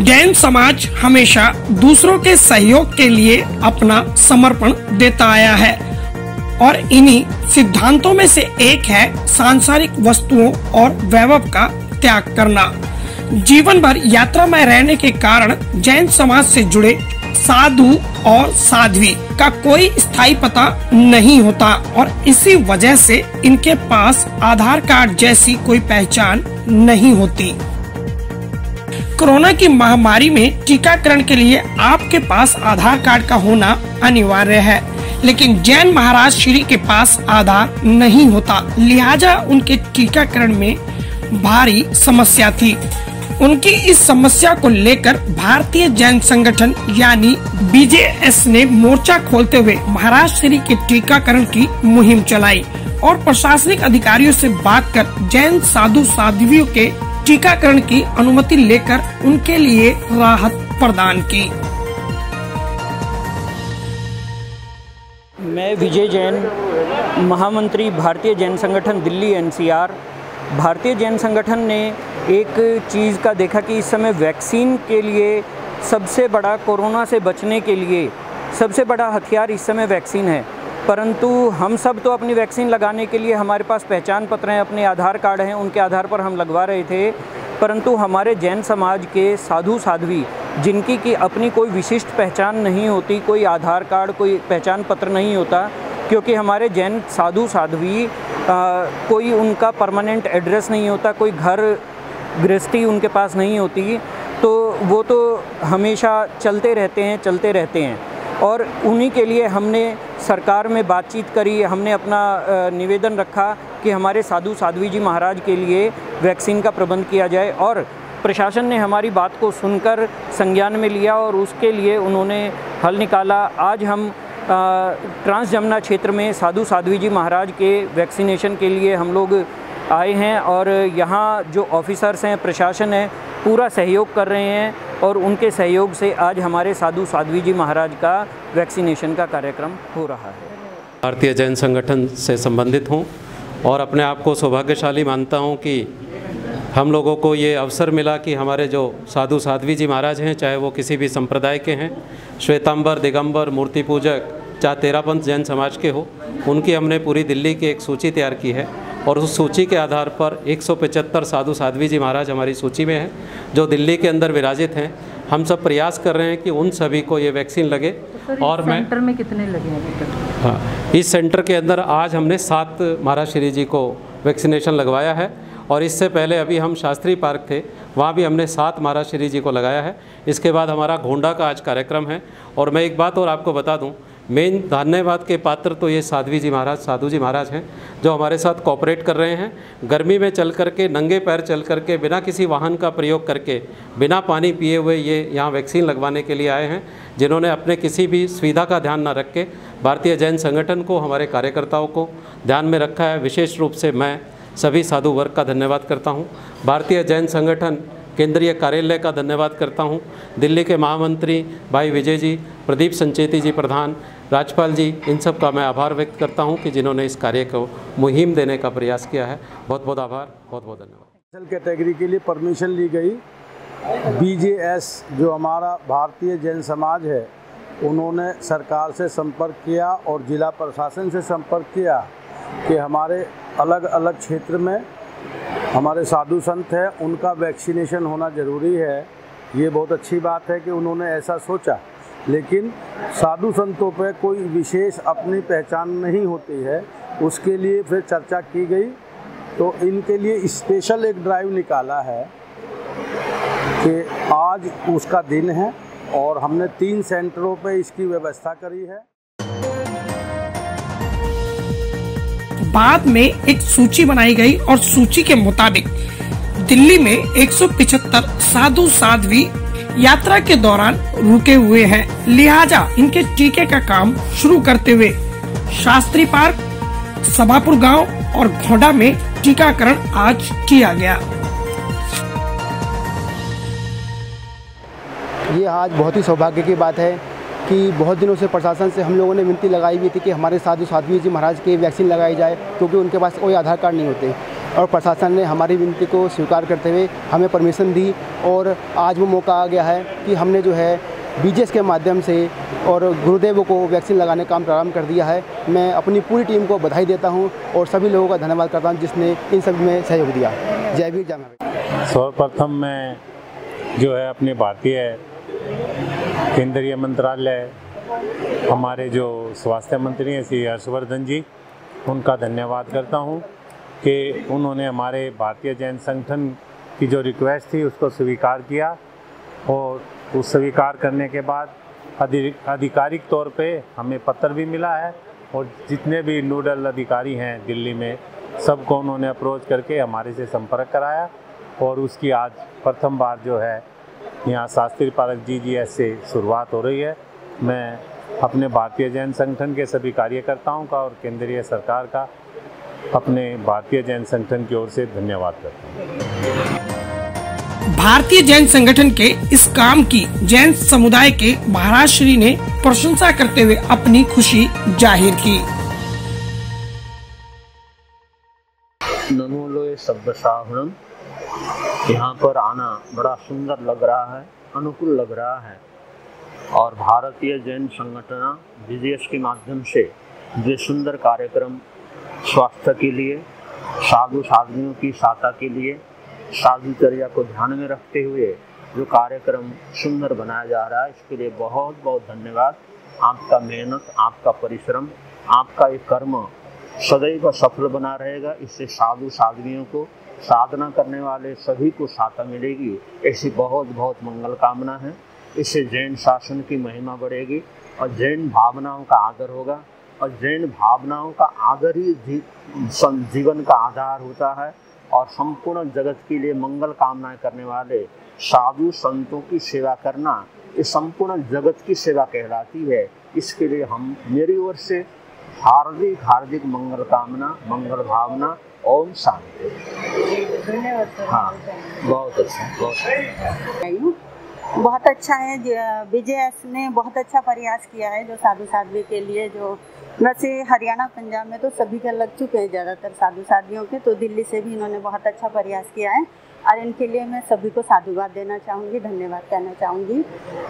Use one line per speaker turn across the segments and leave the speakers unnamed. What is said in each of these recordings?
जैन समाज हमेशा दूसरों के सहयोग के लिए अपना समर्पण देता आया है और इन्हीं सिद्धांतों में से एक है सांसारिक वस्तुओं और वैभव का त्याग करना। जीवन भर यात्रा में रहने के कारण जैन समाज से जुड़े साधु और साध्वी का कोई स्थायी पता नहीं होता और इसी वजह से इनके पास आधार कार्ड जैसी कोई पहचान नहीं होती। कोरोना की महामारी में टीकाकरण के लिए आपके पास आधार कार्ड का होना अनिवार्य है, लेकिन जैन महाराज श्री के पास आधार नहीं होता, लिहाजा उनके टीकाकरण में भारी समस्या थी। उनकी इस समस्या को लेकर भारतीय जैन संगठन यानी BJS ने मोर्चा खोलते हुए महाराज श्री के टीकाकरण की मुहिम चलाई और प्रशासनिक अधिकारियों से बात कर जैन साधु साध्वियों के टीकाकरण की अनुमति लेकर उनके लिए राहत प्रदान की।
मैं विजय जैन, महामंत्री भारतीय जैन संगठन दिल्ली NCR। भारतीय जैन संगठन ने एक चीज़ का देखा कि इस समय वैक्सीन के लिए सबसे बड़ा, कोरोना से बचने के लिए सबसे बड़ा हथियार इस समय वैक्सीन है। परंतु हम सब तो अपनी वैक्सीन लगाने के लिए हमारे पास पहचान पत्र हैं, अपने आधार कार्ड हैं, उनके आधार पर हम लगवा रहे थे। परंतु हमारे जैन समाज के साधु साध्वी जिनकी कि अपनी कोई विशिष्ट पहचान नहीं होती, कोई आधार कार्ड, कोई पहचान पत्र नहीं होता, क्योंकि हमारे जैन साधु साध्वी कोई उनका परमानेंट एड्रेस नहीं होता, कोई घर गृहस्थी उनके पास नहीं होती, तो वो तो हमेशा चलते रहते हैं। और उन्हीं के लिए हमने सरकार में बातचीत करी, हमने अपना निवेदन रखा कि हमारे साधु साध्वी जी महाराज के लिए वैक्सीन का प्रबंध किया जाए और प्रशासन ने हमारी बात को सुनकर संज्ञान में लिया और उसके लिए उन्होंने हल निकाला। आज हम ट्रांस जमुना क्षेत्र में साधु साध्वी जी महाराज के वैक्सीनेशन के लिए हम लोग आए हैं और यहाँ जो ऑफिसर्स हैं, प्रशासन है, पूरा सहयोग कर रहे हैं और उनके सहयोग से आज हमारे साधु साध्वी जी महाराज का वैक्सीनेशन का कार्यक्रम हो रहा है।
भारतीय जैन संगठन से संबंधित हूँ और अपने आप को सौभाग्यशाली मानता हूँ कि हम लोगों को ये अवसर मिला कि हमारे जो साधु साध्वी जी महाराज हैं, चाहे वो किसी भी संप्रदाय के हैं, श्वेतांबर, दिगंबर, मूर्ति पूजक, चाहे तेरापंथ जैन समाज के हो, उनकी हमने पूरी दिल्ली की एक सूची तैयार की है और उस सूची के आधार पर 175 साधु साध्वी जी महाराज हमारी सूची में हैं जो दिल्ली के अंदर विराजित हैं। हम सब प्रयास कर रहे हैं कि उन सभी को ये वैक्सीन लगे।
तो और सेंटर में कितने लगे हैं अभी तक?
हाँ, इस सेंटर के अंदर आज हमने 7 महाराज श्री जी को वैक्सीनेशन लगवाया है और इससे पहले अभी हम शास्त्री पार्क थे, वहाँ भी हमने 7 महाराज श्री जी को लगाया है। इसके बाद हमारा घोंडा का आज कार्यक्रम है। और मैं एक बात और आपको बता दूं, मेन धन्यवाद के पात्र तो ये साध्वी जी महाराज, साधु जी महाराज हैं जो हमारे साथ कोऑपरेट कर रहे हैं। गर्मी में चल करके, नंगे पैर चल करके, बिना किसी वाहन का प्रयोग करके, बिना पानी पिए हुए ये यहाँ वैक्सीन लगवाने के लिए आए हैं, जिन्होंने अपने किसी भी सुविधा का ध्यान न रख के भारतीय जैन संगठन को, हमारे कार्यकर्ताओं को ध्यान में रखा है। विशेष रूप से मैं सभी साधु वर्ग का धन्यवाद करता हूँ। भारतीय जैन संगठन केंद्रीय कार्यालय का धन्यवाद करता हूँ। दिल्ली के महामंत्री भाई विजय जी, प्रदीप संचेती जी प्रधान, राजपाल जी, इन सब का मैं आभार व्यक्त करता हूँ कि जिन्होंने इस कार्य को मुहिम देने का प्रयास किया है। बहुत बहुत आभार, बहुत बहुत धन्यवाद।
कैटेगरी के लिए परमिशन ली गई। BJS जो हमारा भारतीय जैन समाज है, उन्होंने सरकार से संपर्क किया और जिला प्रशासन से संपर्क किया कि हमारे अलग अलग क्षेत्र में हमारे साधु संत हैं, उनका वैक्सीनेशन होना ज़रूरी है। ये बहुत अच्छी बात है कि उन्होंने ऐसा सोचा, लेकिन साधु संतों पे कोई विशेष अपनी पहचान नहीं होती है। उसके लिए फिर चर्चा की गई तो इनके लिए स्पेशल एक ड्राइव निकाला है कि आज उसका दिन है और हमने 3 सेंटरों पे इसकी व्यवस्था करी है।
बाद में एक सूची बनाई गई और सूची के मुताबिक दिल्ली में 175 साधु साध्वी यात्रा के दौरान रुके हुए हैं, लिहाजा इनके टीके का काम शुरू करते हुए शास्त्री पार्क, सभापुर गांव और घोंडा में टीकाकरण आज किया गया।
ये आज बहुत ही सौभाग्य की बात है कि बहुत दिनों से प्रशासन से हम लोगों ने विनती लगाई हुई थी कि हमारे साधु साध्वी जी महाराज की वैक्सीन लगाई जाए, क्योंकि उनके पास कोई आधार कार्ड नहीं होते। और प्रशासन ने हमारी विनती को स्वीकार करते हुए हमें परमिशन दी और आज वो मौका आ गया है कि हमने जो है BGS के माध्यम से और गुरुदेव को वैक्सीन लगाने का काम प्रारंभ कर दिया है। मैं अपनी पूरी टीम को बधाई देता हूं और सभी लोगों का धन्यवाद करता हूं जिसने इन सब में सहयोग दिया। जय वीर जय महावीर।
सर्वप्रथम मैं जो है अपने भारतीय केंद्रीय मंत्रालय हमारे जो स्वास्थ्य मंत्री हैं श्री हर्षवर्धन जी, उनका धन्यवाद करता हूं कि उन्होंने हमारे भारतीय जैन संगठन की जो रिक्वेस्ट थी उसको स्वीकार किया और उस स्वीकार करने के बाद आधिकारिक तौर पे हमें पत्र भी मिला है और जितने भी नोडल अधिकारी हैं दिल्ली में सबको उन्होंने अप्रोच करके हमारे से संपर्क कराया और उसकी आज प्रथम बार जो है यहाँ शास्त्री पार्क GGS से शुरुआत हो रही है। मैं अपने भारतीय जैन संगठन के सभी कार्यकर्ताओं का और केंद्रीय सरकार का अपने भारतीय जैन संगठन की ओर से धन्यवाद करता हूँ।
भारतीय जैन संगठन के इस काम की जैन समुदाय के महाराज श्री ने प्रशंसा करते हुए अपनी खुशी जाहिर की।
नमो लोय शब्द साहणम, यहाँ पर आना बड़ा सुंदर लग रहा है, अनुकूल लग रहा है और भारतीय जैन संगठन BGS के माध्यम से जो सुंदर कार्यक्रम स्वास्थ्य के लिए, साधु साधुओं की सहायता के लिए, साधुचर्या को ध्यान में रखते हुए जो कार्यक्रम सुंदर बनाया जा रहा है, इसके लिए बहुत बहुत धन्यवाद। आपका मेहनत, आपका परिश्रम, आपका ये कर्म सदैव सफल बना रहेगा। इससे साधु साध्वियों को, साधना करने वाले सभी को सहायता मिलेगी, ऐसी बहुत बहुत मंगल कामना है। इससे जैन शासन की महिमा बढ़ेगी और जैन भावनाओं का आदर होगा और जैन भावनाओं का आदर ही जीवन का आधार होता है और संपूर्ण जगत के लिए मंगल कामनाएं करने वाले साधु संतों की सेवा करना ये संपूर्ण जगत की सेवा कहलाती है। इसके लिए हम मेरी ओर से हार्दिक हार्दिक मंगल कामना, मंगल भावना। ओम शांति। हाँ, बहुत अच्छा,
बहुत अच्छा है। BGS ने बहुत अच्छा प्रयास किया है जो साधु साध्वी के लिए, जो वैसे हरियाणा पंजाब में तो सभी के लग चुके हैं ज़्यादातर साधु साध्वियों के, तो दिल्ली से भी इन्होंने बहुत अच्छा प्रयास किया है और इनके लिए मैं सभी को साधुवाद देना चाहूँगी, धन्यवाद कहना चाहूँगी,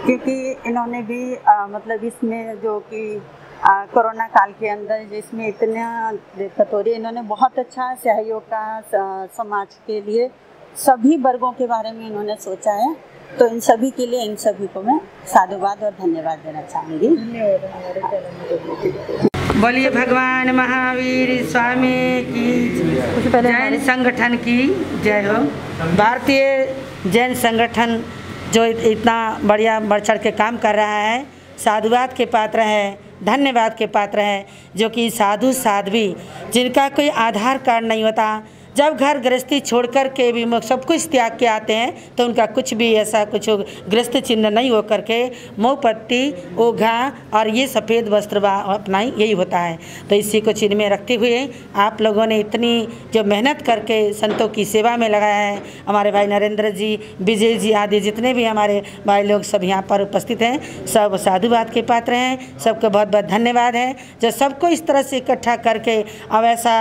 क्योंकि इन्होंने भी मतलब इसमें जो कि कोरोना काल के अंदर जिसमें इतना दिक्कत हो रही है, इन्होंने बहुत अच्छा सहयोग का समाज के लिए सभी वर्गों के बारे में इन्होंने सोचा है। तो इन सभी के लिए इन सभी को मैं साधुवाद और धन्यवाद देना चाहूँगी।
बोलिए भगवान महावीर स्वामी की, जैन संगठन की जय हो। भारतीय जैन संगठन जो इतना बढ़िया बढ़ चढ़ के काम कर रहा है, साधुवाद के पात्र है, धन्यवाद के पात्र है। जो कि साधु साध्वी जिनका कोई आधार कार्ड नहीं होता, जब घर गृहस्थी छोड़ कर के भी सब कुछ त्याग के आते हैं तो उनका कुछ भी ऐसा कुछ गृहस्थ चिन्ह नहीं हो करके मुँह पट्टी, ओघा और ये सफ़ेद वस्त्र अपनाई, यही होता है। तो इसी को चिन्ह में रखते हुए आप लोगों ने इतनी जो मेहनत करके संतों की सेवा में लगाया है, हमारे भाई नरेंद्र जी, विजय जी आदि जितने भी हमारे भाई लोग सब यहाँ पर उपस्थित हैं, सब साधुवाद के पात्र हैं। सबको बहुत बहुत धन्यवाद है जो सबको इस तरह से इकट्ठा करके अब ऐसा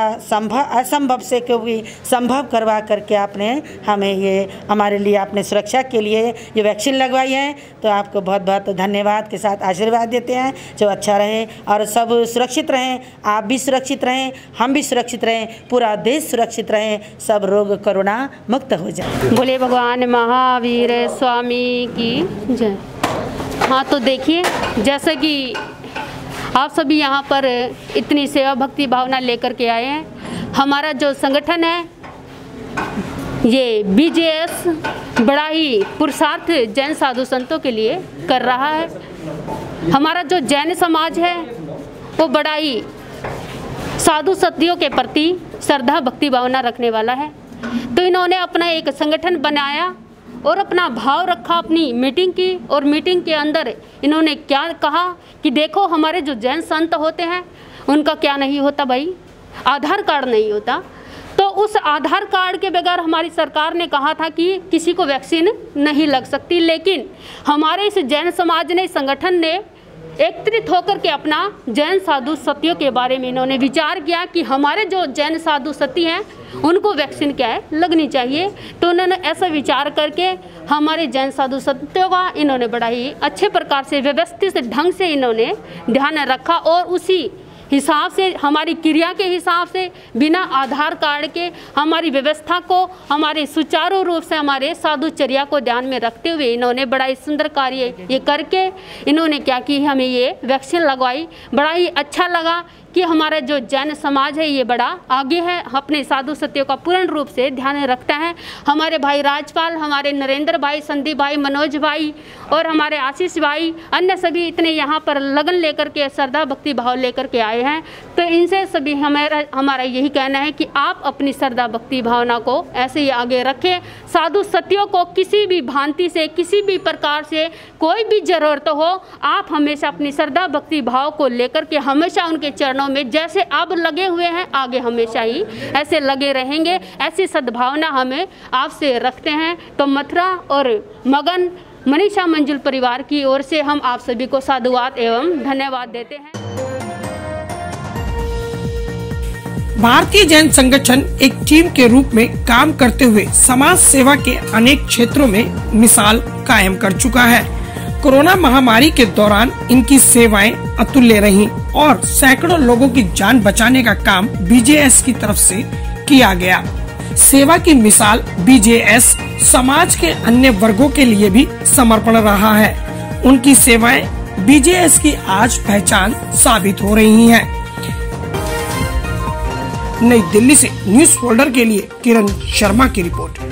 असंभव से क्योंकि संभव करवा करके आपने हमें ये हमारे लिए आपने सुरक्षा के लिए ये वैक्सीन लगवाई है। तो आपको बहुत बहुत धन्यवाद के साथ आशीर्वाद देते हैं जो अच्छा रहे और सब सुरक्षित रहें, आप भी सुरक्षित रहें, हम भी सुरक्षित रहें, पूरा देश सुरक्षित रहे, सब रोग कोरोना मुक्त हो जाए।
बोले भगवान महावीर स्वामी की जय। हाँ, तो देखिए जैसे कि आप सभी यहाँ पर इतनी सेवा भक्ति भावना लेकर के आए हैं, हमारा जो संगठन है ये BGS बड़ा ही पुरुषार्थ जैन साधु संतों के लिए कर रहा है। हमारा जो जैन समाज है वो बड़ा ही साधु सतियों के प्रति श्रद्धा भक्ति भावना रखने वाला है। तो इन्होंने अपना एक संगठन बनाया और अपना भाव रखा, अपनी मीटिंग की और मीटिंग के अंदर इन्होंने क्या कहा कि देखो हमारे जो जैन संत होते हैं उनका क्या नहीं होता भाई, आधार कार्ड नहीं होता। तो उस आधार कार्ड के बगैर हमारी सरकार ने कहा था कि किसी को वैक्सीन नहीं लग सकती, लेकिन हमारे इस जैन समाज ने, संगठन ने एकत्रित होकर के अपना जैन साधु सतियों के बारे में इन्होंने विचार किया कि हमारे जो जैन साधु सती हैं उनको वैक्सीन क्या है लगनी चाहिए। तो उन्होंने ऐसा विचार करके हमारे जैन साधु सतियों का इन्होंने बड़ा ही अच्छे प्रकार से व्यवस्थित ढंग से इन्होंने ध्यान रखा और उसी हिसाब से हमारी क्रिया के हिसाब से बिना आधार कार्ड के हमारी व्यवस्था को हमारे सुचारू रूप से हमारे साधुचर्या को ध्यान में रखते हुए इन्होंने बड़ा ही सुंदर कार्य ये करके इन्होंने क्या की हमें ये वैक्सीन लगवाई। बड़ा ही अच्छा लगा कि हमारा जो जैन समाज है ये बड़ा आगे है, अपने साधु सत्यों का पूर्ण रूप से ध्यान रखता है। हमारे भाई राजपाल, हमारे नरेंद्र भाई, संदीप भाई, मनोज भाई और हमारे आशीष भाई, अन्य सभी इतने यहाँ पर लगन लेकर के श्रद्धा भक्ति भाव लेकर के आए हैं। तो इनसे सभी हमारा यही कहना है कि आप अपनी श्रद्धा भक्ति भावना को ऐसे ही आगे रखें। साधु सत्यों को किसी भी भांति से, किसी भी प्रकार से कोई भी जरूरत हो, आप हमेशा अपनी श्रद्धा भक्ति भाव को लेकर के हमेशा उनके चरणों में जैसे अब लगे हुए हैं आगे हमेशा ही ऐसे लगे रहेंगे। ऐसी सद्भावना हमें आपसे रखते हैं। तो मथुरा और मगन मनीषा मंजुल परिवार की ओर से हम आप सभी को साधुवाद एवं धन्यवाद देते हैं।
भारतीय जैन संगठन एक टीम के रूप में काम करते हुए समाज सेवा के अनेक क्षेत्रों में मिसाल कायम कर चुका है। कोरोना महामारी के दौरान इनकी सेवाएं अतुल्य रहीं और सैकड़ों लोगों की जान बचाने का काम बीजेएस की तरफ से किया गया। सेवा की मिसाल बीजेएस समाज के अन्य वर्गों के लिए भी समर्पण रहा है। उनकी सेवाएं बीजेएस की आज पहचान साबित हो रही हैं। नई दिल्ली से न्यूज फोल्डर के लिए किरण शर्मा की रिपोर्ट।